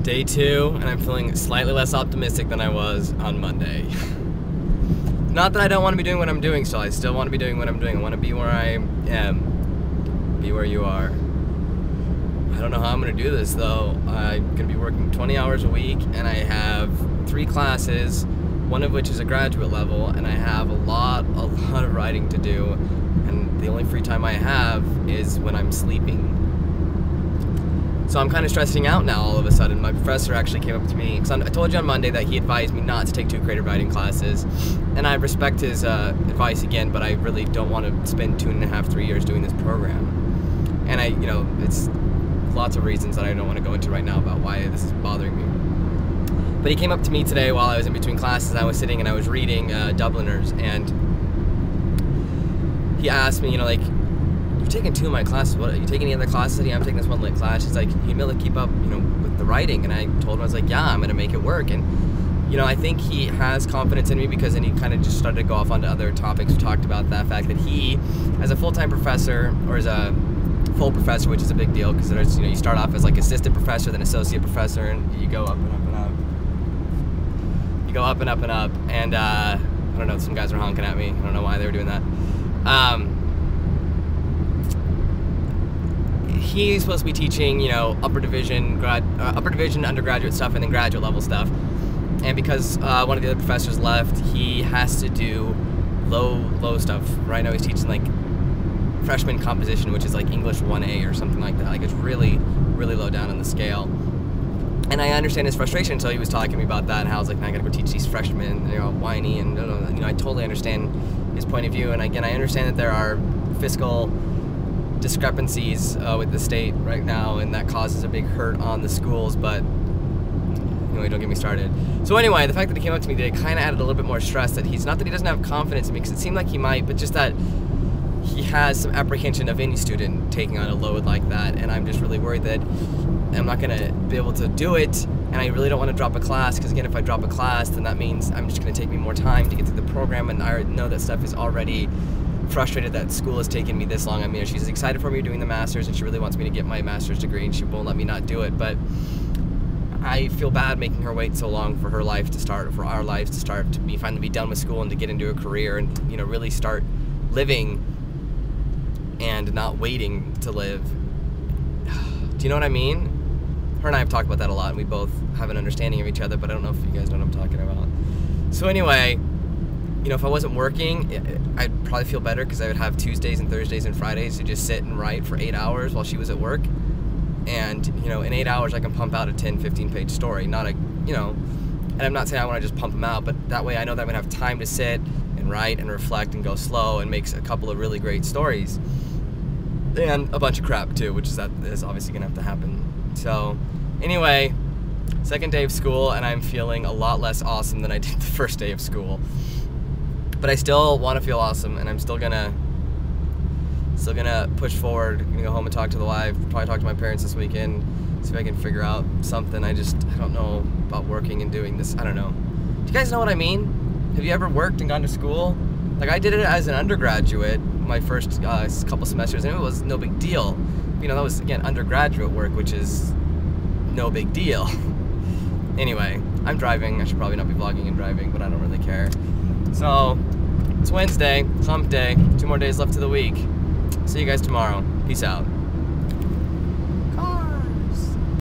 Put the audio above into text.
Day 2, and I'm feeling slightly less optimistic than I was on Monday. Not that I don't want to be doing what I'm doing still. I still want to be doing what I'm doing. I want to be where I am, be where you are. I don't know how I'm going to do this, though. I'm going to be working 20 hours a week, and I have 3 classes, one of which is a graduate level, and I have a lot of writing to do, and the only free time I have is when I'm sleeping. So I'm kind of stressing out now all of a sudden. My professor actually came up to me, because I told you on Monday that he advised me not to take 2 creative writing classes, and I respect his advice again, but I really don't want to spend 2.5, 3 years doing this program. And it's lots of reasons that I don't want to go into right now about why this is bothering me. But he came up to me today while I was in between classes. I was sitting and I was reading Dubliners, and he asked me, you've taken 2 of my classes. What, are you taking any other classes? Yeah, I'm taking this one lit class. He's like, you'd be able to keep up, with the writing. And I told him, I was like, yeah, I'm going to make it work. And, I think he has confidence in me, because then he kind of just started to go off onto other topics. We talked about that fact that he, as a full-time professor, or as a full professor, which is a big deal, because there's, you start off as like assistant professor, then associate professor, and you go up and up and up. You go up and up and up. And, I don't know, some guys were honking at me. I don't know why they were doing that. He's supposed to be teaching, upper division undergraduate stuff, and then graduate level stuff. And because one of the other professors left, he has to do low stuff. Right now he's teaching like freshman composition, which is like English 1A or something like that. Like it's really, really low down on the scale. And I understand his frustration until he was talking to me about that, and how I was like, man, I gotta go teach these freshmen, they're all whiny, and I totally understand his point of view. And again, I understand that there are fiscal discrepancies with the state right now, and that causes a big hurt on the schools, but don't get me started. So anyway, the fact that he came up to me today kind of added a little bit more stress, that he's not that he doesn't have confidence in me, because it seemed like he might, but just that he has some apprehension of any student taking on a load like that, and I'm just really worried that I'm not going to be able to do it, and I really don't want to drop a class, because again, if I drop a class, then that means I'm just going to take me more time to get through the program, and I know that stuff is already frustrated that school has taken me this long. I mean, she's excited for me doing the master's, and she really wants me to get my master's degree, and she won't let me not do it, but I feel bad making her wait so long for her life to start, for our lives to start, to finally be done with school and to get into a career and, really start living and not waiting to live. Do you know what I mean? Her and I have talked about that a lot, and we both have an understanding of each other, but I don't know if you guys know what I'm talking about. So anyway, if I wasn't working, I'd probably feel better, because I would have Tuesdays and Thursdays and Fridays to just sit and write for 8 hours while she was at work. And, in 8 hours I can pump out a 10, 15-page story, not a, and I'm not saying I want to just pump them out, but that way I know that I'm going to have time to sit and write and reflect and go slow and make a couple of really great stories. And a bunch of crap too, which is obviously going to have to happen. So, anyway, second day of school, and I'm feeling a lot less awesome than I did the first day of school. But I still want to feel awesome, and I'm still gonna push forward. I'm gonna go home and talk to the wife, probably talk to my parents this weekend, see if I can figure out something. I don't know about working and doing this. I don't know. Do you guys know what I mean? Have you ever worked and gone to school? Like, I did it as an undergraduate, my first couple semesters, and it was no big deal. That was, again, undergraduate work, which is no big deal. Anyway, I'm driving. I should probably not be vlogging and driving, but I don't really care. So, it's Wednesday, hump day, 2 more days left of the week. See you guys tomorrow. Peace out.